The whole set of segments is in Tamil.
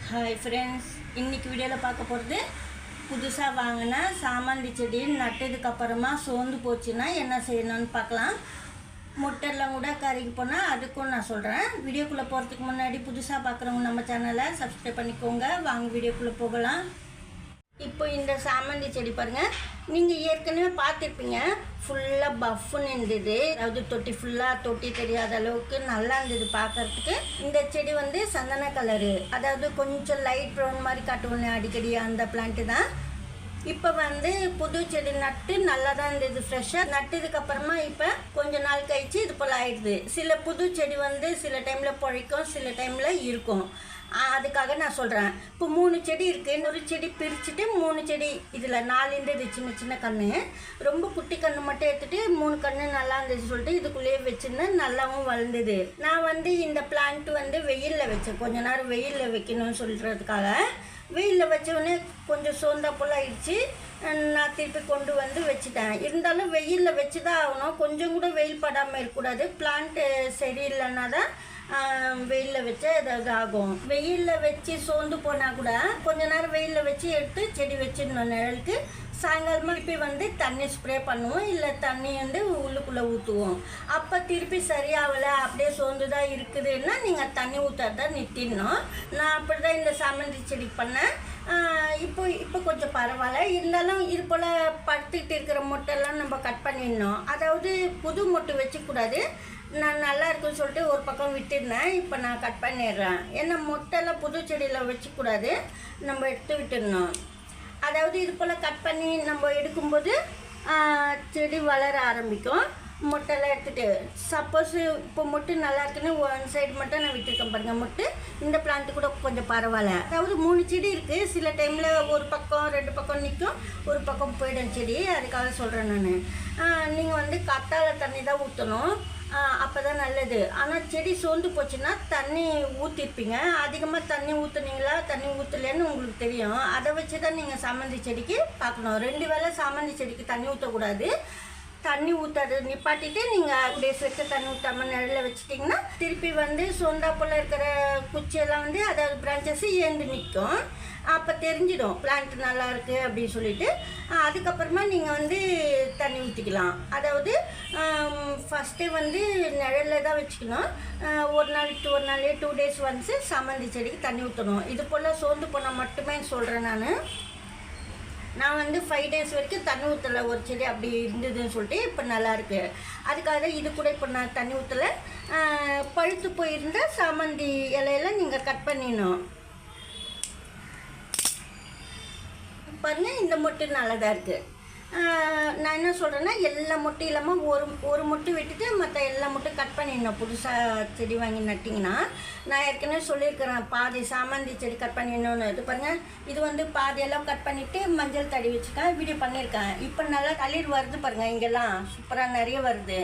ஹாய் ஃப்ரெண்ட்ஸ், இன்றைக்கி வீடியோவில் பார்க்க போகிறது புதுசாக வாங்கினா சாமந்தி செடி நட்டதுக்கப்புறமா சோர்ந்து போச்சுன்னா என்ன செய்யணும்னு பார்க்கலாம். முட்டைலாம் கூட கறிக்கு போனால் அதுக்கும் நான் சொல்கிறேன். வீடியோக்குள்ளே போகிறதுக்கு முன்னாடி புதுசாக பார்க்குறவங்க நம்ம சேனலை சப்ஸ்கிரைப் பண்ணிக்கோங்க. வாங்க வீடியோக்குள்ளே போகலாம். இப்போ இந்த சாமந்தி செடி பாருங்கள், நீங்கள் ஏற்கனவே பார்த்துருப்பீங்க. ஃபுல்லாக பஃப்னு இருந்தது, அதாவது தொட்டி ஃபுல்லாக தொட்டி தெரியாத அளவுக்கு நல்லா இருந்தது பார்க்குறதுக்கு. இந்த செடி வந்து சந்தன கலரு, அதாவது கொஞ்சம் லைட் ப்ரௌன் மாதிரி காட்டுவோன்னு அடிக்கடி அந்த பிளான்ட்டு தான். இப்போ வந்து புது செடி நட்டு நல்லா தான் இருந்தது, ஃப்ரெஷ்ஷாக நட்டதுக்கப்புறமா இப்போ கொஞ்சம் நாள் கழிச்சு இது போல் ஆயிடுது. சில புது செடி வந்து சில டைமில் பழிக்கும், சில டைமில் இருக்கும். அதுக்காக நான் சொல்கிறேன். இப்போ 3 செடி இருக்குது, இன்னொரு செடி பிரிச்சுட்டு 3 செடி இதில் 4 இருந்தது சின்ன சின்ன கன்று. ரொம்ப குட்டி கன்று மட்டும் எடுத்துகிட்டு 3 கன்று நல்லா இருந்துச்சு சொல்லிட்டு இதுக்குள்ளேயே வச்சுருந்தேன், நல்லாவும் வளர்ந்தது. நான் வந்து இந்த பிளான்ட் வந்து வெயிலில் வச்சேன், கொஞ்ச நேரம் வெயிலில் வைக்கணும்னு சொல்கிறதுக்காக. வெயிலில் வச்சோடனே கொஞ்சம் சோர்ந்தா போல் ஆயிடுச்சு. நான் திருப்பி கொண்டு வந்து வச்சுட்டேன். இருந்தாலும் வெயிலில் வச்சு தான் ஆகணும், கொஞ்சம் கூட வெயில் படாமல் இருக்கக்கூடாது. பிளான்ட்டு சரியில்லைன்னா தான் வெயிலில் வச்சா ஏதாவது ஆகும். வெயிலில் வச்சு சோர்ந்து போனால் கூட கொஞ்ச நேரம் வெயிலில் வச்சு எடுத்து செடி வச்சிடணும் நிழலுக்கு. சாயங்காலமாக திருப்பி வந்து தண்ணி ஸ்ப்ரே பண்ணுவோம், இல்லை தண்ணி வந்து உள்ளுக்குள்ளே ஊற்றுவோம். அப்போ திருப்பி சரியாகலை, அப்படியே சோர்ந்து தான் இருக்குதுன்னா நீங்கள் தண்ணி ஊற்றாதான் நிறுத்திடணும். நான் அப்படி தான் இந்த சாமந்தி செடி பண்ணேன். இப்போ கொஞ்சம் பரவாயில்ல. இருந்தாலும் இது போல் படுத்துக்கிட்டு இருக்கிற மொட்டைலாம் நம்ம கட் பண்ணிடணும். அதாவது புது மொட்டை வச்சுக்கூடாது. நான் நல்லா இருக்குன்னு சொல்லிட்டு ஒரு பக்கம் விட்டுருந்தேன், இப்போ நான் கட் பண்ணிடுறேன். ஏன்னா மொட்டைலாம் புது செடியில் வச்சுக்கூடாது, நம்ம எடுத்து விட்டுடணும். அதாவது இது போல் கட் பண்ணி நம்ம எடுக்கும்போது செடி வளர ஆரம்பிக்கும். மொட்டைலாம் எடுத்துகிட்டு சப்போஸ் இப்போ மொட்டு நல்லா இருக்குன்னு ஒன் சைடு மட்டும் நான் விட்டுருக்கேன் பாருங்கள் மொட்டு. இந்த பிளான்ட்டு கூட கொஞ்சம் பரவாயில்ல. அதாவது 3 செடி இருக்குது. சில டைமில் ஒரு பக்கம் 2 பக்கம் நிற்கும், ஒரு பக்கம் போயிடும் செடி. அதுக்காக சொல்கிறேன் நான். நீங்கள் வந்து கத்தாழை தண்ணி தான் ஊற்றணும், அப்போ தான் நல்லது. ஆனால் செடி சோர்ந்து போச்சுன்னா தண்ணி ஊற்றிருப்பீங்க, அதிகமாக தண்ணி ஊற்றுனீங்களா தண்ணி ஊற்றலைன்னு உங்களுக்கு தெரியும். அதை வச்சு தான் நீங்கள் சாமந்தி செடிக்கு பார்க்கணும். 2 வேளை சாமந்தி செடிக்கு தண்ணி ஊற்றக்கூடாது. தண்ணி ஊற்றாது நிப்பாட்டிட்டு நீங்கள் டேஸ் வச்சு தண்ணி ஊற்றாமல் நிழலில் வச்சுட்டிங்கன்னா திருப்பி வந்து சோந்தா போல் இருக்கிற குச்சியெல்லாம் வந்து அதாவது பிரான்ச்சஸ் ஏந்து நிற்கும். அப்போ தெரிஞ்சிடும் பிளான்ட் நல்லா இருக்குது அப்படின்னு சொல்லிட்டு. அதுக்கப்புறமா நீங்கள் வந்து தண்ணி ஊற்றிக்கலாம். அதாவது ஃபஸ்ட்டே வந்து நிழலில் தான் வச்சுக்கணும். ஒரு நாளைக்கு ஒரு நாள் 2 days ஒன்ஸு சாமந்தி செடிக்கு தண்ணி ஊற்றணும். இது போல் சோர்ந்து போனால் மட்டுமே சொல்கிறேன். நான் வந்து 5 days வரைக்கும் தண்ணி ஊற்றலை, ஒரு செடி அப்படி இருந்ததுன்னு சொல்லிட்டு இப்போ நல்லாயிருக்கு. அதுக்காக இது கூட இப்போ நான் தண்ணி ஊற்றலை. பழுத்து போயிருந்தால் சாமந்தி இலையெல்லாம் நீங்கள் கட் பண்ணிடணும். பாருங்கள், இந்த மொட்டு நல்லா தான் இருக்குது. நான் என்ன சொல்கிறேன்னா, எல்லா மொட்டும் இல்லாமல் ஒரு மொட்டு விட்டுட்டு மற்ற எல்லா மொட்டும் கட் பண்ணிடணும். புதுசாக செடி வாங்கி நட்டிங்கன்னா நான் ஏற்கனவே சொல்லியிருக்கிறேன், பாதி சாமந்தி செடி கட் பண்ணிடணும்னு. இது பாருங்கள், இது வந்து பாதியெல்லாம் கட் பண்ணிவிட்டு மஞ்சள் தடி வச்சுருக்கேன், வீடியோ பண்ணியிருக்கேன். இப்போ நல்லா தளிர் வருது பாருங்கள், இங்கெல்லாம் சூப்பராக நிறைய வருது.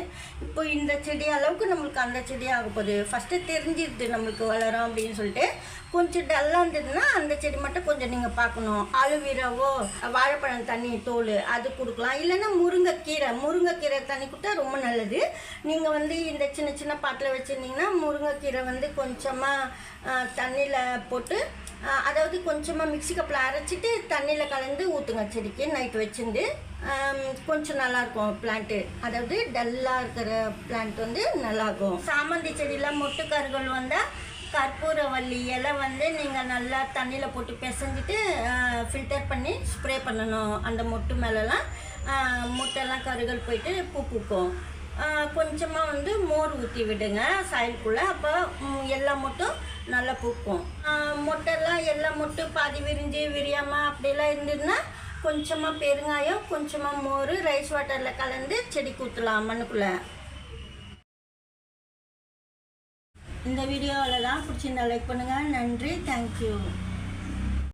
இப்போ இந்த செடி அளவுக்கு நம்மளுக்கு அந்த செடி ஆக போகுது. ஃபஸ்ட்டு தெரிஞ்சிருது நம்மளுக்கு வளரும் அப்படின்னு சொல்லிட்டு. கொஞ்சம் டல்லாக இருந்ததுன்னா அந்த செடி மட்டும் கொஞ்சம் நீங்கள் பார்க்கணும். அலுவீராவோ வாழைப்பழம் தண்ணி தோல் அது கொடுக்கலாம். இல்லைன்னா முருங்கைக்கீரை தண்ணி கொடுத்தா ரொம்ப நல்லது. நீங்கள் வந்து இந்த சின்ன சின்ன பாட்டில் வச்சுருந்தீங்கன்னா முருங்கைக்கீரை வந்து கொஞ்சமாக தண்ணியில் போட்டு, அதாவது கொஞ்சமாக மிக்ஸி கப்பில் அரைச்சிட்டு தண்ணியில் கலந்து ஊற்றுங்க செடிக்கு. நைட்டு வச்சுருந்து கொஞ்சம் நல்லாயிருக்கும் பிளான்ட்டு. அதாவது டல்லாக இருக்கிற பிளான்ட் வந்து நல்லாயிருக்கும். சாமந்தி செடியில் மொட்டுக்கருகள் வந்தால் கற்பூரவள்ளி இலை வந்து நீங்கள் நல்லா தண்ணியில் போட்டு பிசைஞ்சிட்டு ஃபில்டர் பண்ணி ஸ்ப்ரே பண்ணணும். அந்த மொட்டு மேலெலாம் மொட்டெல்லாம் கருகள் போயிட்டு பூ பூக்கும். கொஞ்சமாக வந்து மோர் ஊற்றி விடுங்க சாயலுக்குள்ளே, அப்போ எல்லா மொட்டும் நல்லா பூக்கும். மொட்டெல்லாம் எல்லா மொட்டும் பாதி விரிஞ்சு விரியாமல் அப்படியெல்லாம் இருந்ததுன்னா கொஞ்சமாக பெருங்காயம், கொஞ்சமாக மோர் ரைஸ் வாட்டரில் கலந்து செடிக்கு ஊற்றலாம் மண்ணுக்குள்ளே. இந்த வீடியோவில் தான் பிடிச்சிருந்தா லைக் பண்ணுங்கள். நன்றி, தேங்க்யூ.